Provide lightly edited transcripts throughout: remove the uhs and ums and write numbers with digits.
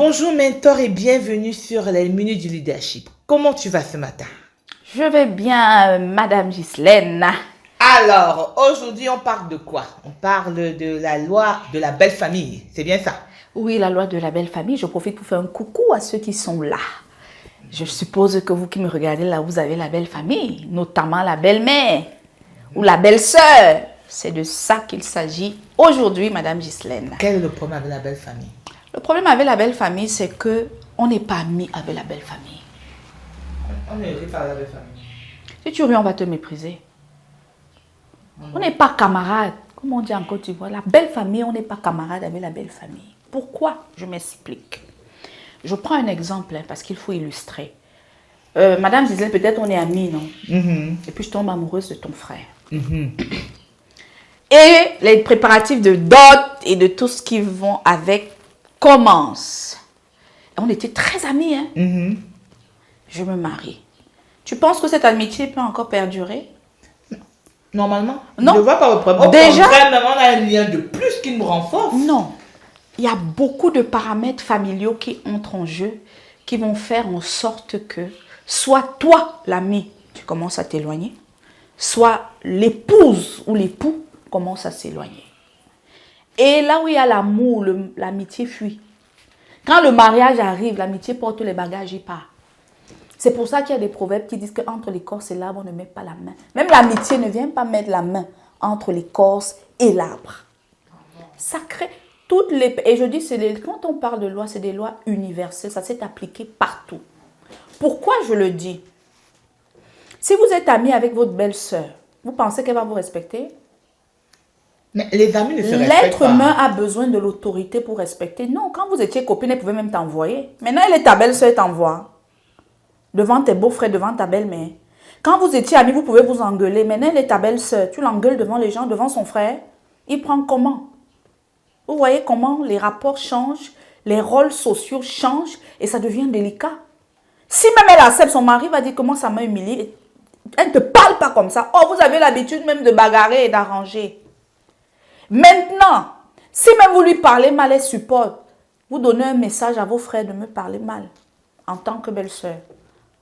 Bonjour mentor et bienvenue sur les minutes du leadership. Comment tu vas ce matin? Je vais bien, Madame Ghislaine. Alors, aujourd'hui, on parle de quoi? On parle de la loi de la belle famille. C'est bien ça? Oui, la loi de la belle famille. Je profite pour faire un coucou à ceux qui sont là. Je suppose que vous qui me regardez là, vous avez la belle famille, notamment la belle-mère ou la belle-sœur. C'est de ça qu'il s'agit aujourd'hui, Madame Ghislaine. Quel est le problème avec la belle famille? Le problème avec la belle famille, c'est que on n'est pas amis avec la belle famille. On est riche avec la belle famille. Si tu ris, on va te mépriser. On n'est pas camarades. Comme on dit en Côte d'Ivoire, la belle famille, on n'est pas camarades avec la belle famille. Pourquoi? Je m'explique. Je prends un exemple parce qu'il faut illustrer. Madame disait, peut-être on est amis, non? Et puis je tombe amoureuse de ton frère. Et les préparatifs de dot et de tout ce qui vont avec commencent. On était très amis, hein? Je me marie. Tu penses que cette amitié peut encore perdurer? Normalement, non. Je ne vois pas le problème. Déjà, on a un lien de plus qui nous renforce. Non. Il y a beaucoup de paramètres familiaux qui entrent en jeu, qui vont faire en sorte que soit toi, l'ami, tu commences à t'éloigner, soit l'épouse ou l'époux commence à s'éloigner. Et là où il y a l'amour, l'amitié fuit. Quand le mariage arrive, l'amitié porte les bagages, il part. C'est pour ça qu'il y a des proverbes qui disent qu'entre l'écorce et l'arbre, on ne met pas la main. Même l'amitié ne vient pas mettre la main entre l'écorce et l'arbre. Ça crée toutes les... Et je dis, quand on parle de loi, c'est des lois universelles. Ça s'est appliqué partout. Pourquoi je le dis? Si vous êtes ami avec votre belle-sœur, vous pensez qu'elle va vous respecter? Mais les amis ne se respectent pas. L'être humain a besoin de l'autorité pour respecter. Non, quand vous étiez copine, elle pouvait même t'envoyer. Maintenant, elle est ta belle-sœur, elle t'envoie. Devant tes beaux-frères, devant ta belle-mère. Quand vous étiez amis, vous pouvez vous engueuler. Maintenant, elle est ta belle-sœur. Tu l'engueules devant les gens, devant son frère. Il prend comment? Vous voyez comment les rapports changent, les rôles sociaux changent et ça devient délicat. Si même elle accepte, son mari va dire comment ça m'a humilié. Elle ne te parle pas comme ça. Oh, vous avez l'habitude même de bagarrer et d'arranger. Maintenant, si même vous lui parlez mal, elle supporte. Vous donnez un message à vos frères de me parler mal en tant que belle-sœur.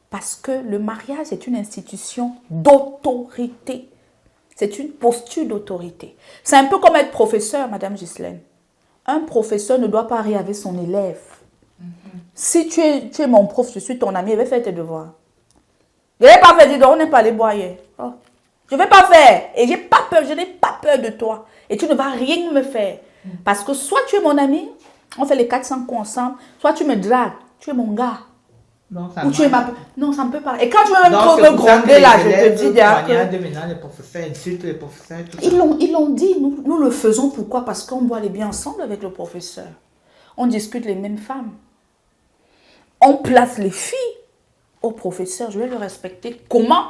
Parce que le mariage est une institution d'autorité. C'est une posture d'autorité. C'est un peu comme être professeur, Madame Ghislaine. Un professeur ne doit pas rire avec son élève. Si tu es mon prof, je suis ton ami, je vais faire tes devoirs. Je ne vais pas faire, dis donc, on n'est pas allé boire hier. Oh. Je ne vais pas faire. Et j'ai pas peur, je n'ai pas peur de toi. Et tu ne vas rien me faire. Parce que soit tu es mon ami, on fait les 400 coups ensemble, soit tu me dragues, tu es mon gars. Non, ou tu es ma... Non, ça ne peut pas. Et quand tu veux même trop me gronder là, je te dis déjà que... Les professeurs insultent les professeurs. Ils l'ont dit, nous le faisons. Pourquoi? Parce qu'on boit les biens ensemble avec le professeur. On discute les mêmes femmes. On place les filles au professeur. Je vais le respecter. Comment?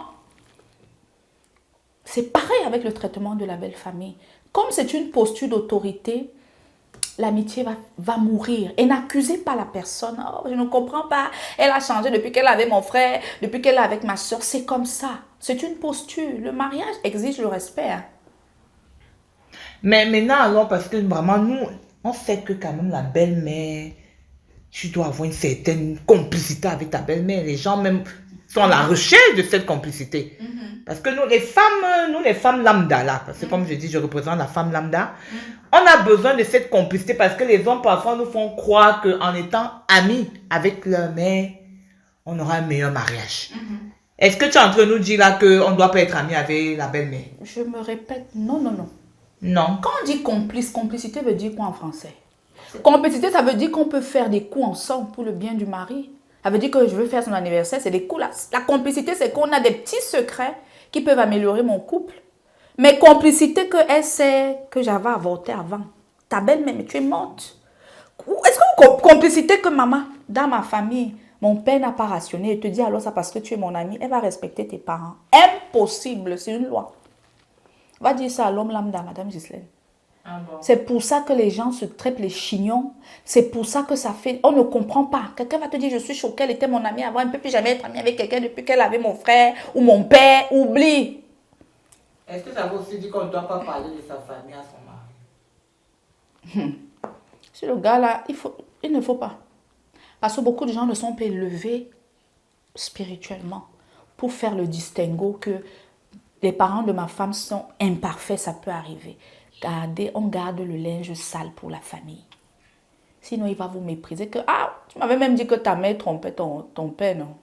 C'est pareil avec le traitement de la belle famille. Comme c'est une posture d'autorité, l'amitié va mourir. Et n'accusez pas la personne. Oh, je ne comprends pas. Elle a changé depuis qu'elle avait mon frère, depuis qu'elle est avec ma soeur. C'est comme ça. C'est une posture. Le mariage exige le respect. Hein. Mais maintenant, alors, parce que vraiment, nous, on sait que quand même la belle-mère, tu dois avoir une certaine complicité avec ta belle-mère. Les gens même sont à la recherche de cette complicité. Parce que nous, les femmes lambda, là, parce que comme je dis, je représente la femme lambda, on a besoin de cette complicité parce que les hommes, parfois, nous font croire qu'en étant amis avec leur mère, on aura un meilleur mariage. Est-ce que tu es en train de nous dire là qu'on ne doit pas être amis avec la belle-mère? Je me répète, non, non, non. Non. Quand on dit complice, complicité veut dire quoi en français? Complicité, ça veut dire qu'on peut faire des coups ensemble pour le bien du mari. Ça veut dire que je veux faire son anniversaire, c'est des coups là. La complicité, c'est qu'on a des petits secrets qui peuvent améliorer mon couple. Mais complicité, que elle sait que j'avais avorté avant. Ta belle-mère, mais tu es morte. Est-ce que complicité que maman, dans ma famille, mon père n'a pas rationné et te dit alors ça parce que tu es mon ami, elle va respecter tes parents. Impossible, c'est une loi. Va dire ça à l'homme lambda, Madame Ghislaine. Ah bon. C'est pour ça que les gens se traitent les chignons. C'est pour ça que ça fait... On ne comprend pas. Quelqu'un va te dire, je suis choquée, elle était mon amie avant, elle ne peut plus jamais être amie avec quelqu'un depuis qu'elle avait mon frère ou mon père. Oublie. Est-ce que ça veut aussi dire qu'on ne doit pas parler de sa famille à son mari? Si le gars là, il ne faut pas. Parce que beaucoup de gens ne sont pas élevés spirituellement pour faire le distinguo que les parents de ma femme sont imparfaits, ça peut arriver. On garde le linge sale pour la famille. Sinon, il va vous mépriser que, tu m'avais même dit que ta mère trompait ton père, non?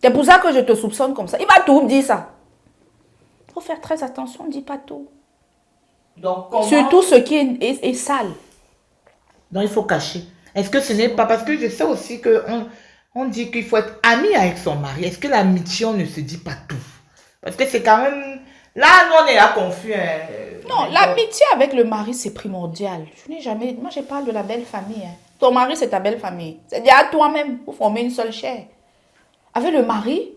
C'est pour ça que je te soupçonne comme ça. Il va tout me dire ça. Il faut faire très attention, on ne dit pas tout. Donc, comment... Surtout ce qui est sale. Donc, il faut cacher. Est-ce que ce n'est pas... Parce que je sais aussi qu'on dit qu'il faut être ami avec son mari. Est-ce que l'amitié, on ne se dit pas tout? Parce que c'est quand même... Là, nous, on est là confus. Non, l'amitié avec le mari, c'est primordial. Je n'ai jamais... Moi, je parle de la belle famille. Hein. Ton mari, c'est ta belle famille. C'est-à-dire à toi-même, vous formez une seule chair. Avec le mari,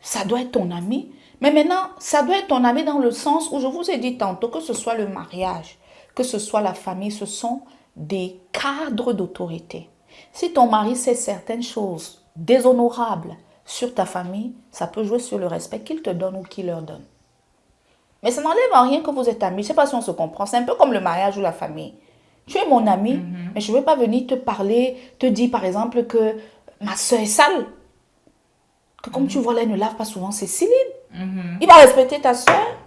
ça doit être ton ami. Mais maintenant, ça doit être ton ami dans le sens où je vous ai dit tantôt, que ce soit le mariage, que ce soit la famille, ce sont des cadres d'autorité. Si ton mari sait certaines choses déshonorables sur ta famille, ça peut jouer sur le respect qu'il te donne ou qu'il leur donne. Mais ça n'enlève rien que vous êtes amis. Je ne sais pas si on se comprend. C'est un peu comme le mariage ou la famille. Tu es mon ami, mais je ne vais pas venir te parler, te dire par exemple que ma soeur est sale. Que comme tu vois là, elle ne lave pas souvent ses cils. Il va respecter ta soeur.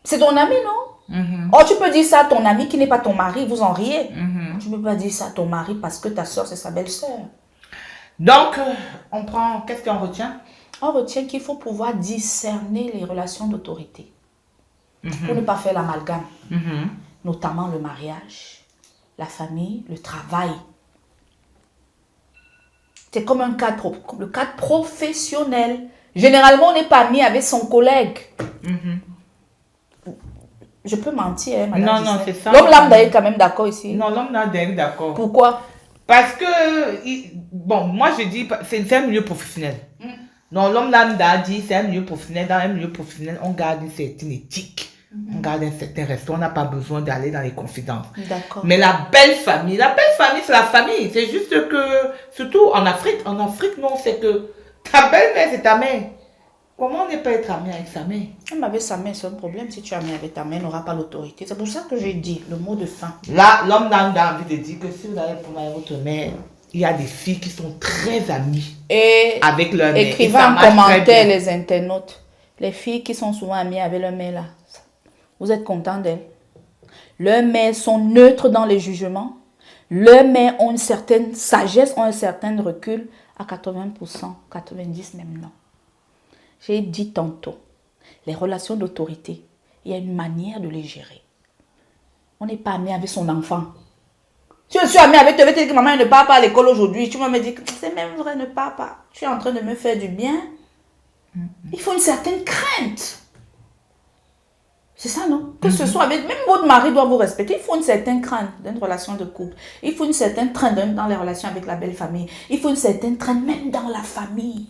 C'est ton ami, non? Oh, tu peux dire ça à ton ami qui n'est pas ton mari, vous en riez. Tu ne peux pas dire ça à ton mari parce que ta soeur, c'est sa belle-soeur. Donc, on prend... Qu'est-ce qu'on retient? On retient qu'il faut pouvoir discerner les relations d'autorité. Pour ne pas faire l'amalgame. Notamment le mariage, la famille, le travail. C'est comme un cadre, le cadre professionnel. Généralement, on n'est pas mis avec son collègue. Je peux mentir, hein, madame. Non, c'est ça. L'homme lambda est quand même d'accord ici. Non, l'homme lambda est d'accord. Pourquoi? Parce que, bon, moi je dis, c'est un milieu professionnel. Non, l'homme lambda dit, c'est un milieu professionnel. Dans un milieu professionnel, on garde une certaine éthique. On garde un certain respect. On n'a pas besoin d'aller dans les confidences. D'accord. Mais la belle famille, c'est la famille. C'est juste que, surtout en Afrique, non, c'est que ta belle-mère, c'est ta mère. Comment on ne peut pas être ami avec sa mère? Même avec sa mère, c'est un problème. Si tu es ami avec ta mère, elle n'aura pas l'autorité. C'est pour ça que j'ai dit le mot de fin. Là, l'homme lambda a envie de dire que si vous avez pour avec votre mère, il y a des filles qui sont très amies avec leur mère. Écrivez en commentaire les internautes. Les filles qui sont souvent amies avec leur mère, là, vous êtes contents d'elles? Leurs mères sont neutres dans les jugements. Leurs mères ont une certaine sagesse, ont un certain recul à 80%, 90% même non. J'ai dit tantôt, les relations d'autorité, il y a une manière de les gérer. On n'est pas ami avec son enfant. Si je suis amie avec toi, je vais te dire que maman ne part pas à l'école aujourd'hui. Tu vas me dire que c'est même vrai, ne part pas. Tu es en train de me faire du bien. Il faut une certaine crainte. C'est ça, non? Que ce soit avec... Même votre mari doit vous respecter. Il faut une certaine crainte dans une relation de couple. Il faut une certaine crainte dans les relations avec la belle famille. Il faut une certaine crainte même dans la famille.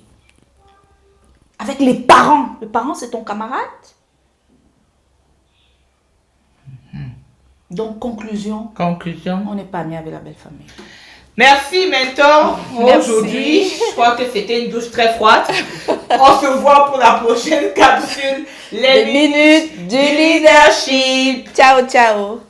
Avec les parents. Le parent, c'est ton camarade. Donc, conclusion. On n'est pas amis avec la belle famille. Merci, mentor. Aujourd'hui, je crois que c'était une douche très froide. On se voit pour la prochaine capsule. Les minutes du leadership. Ciao, ciao.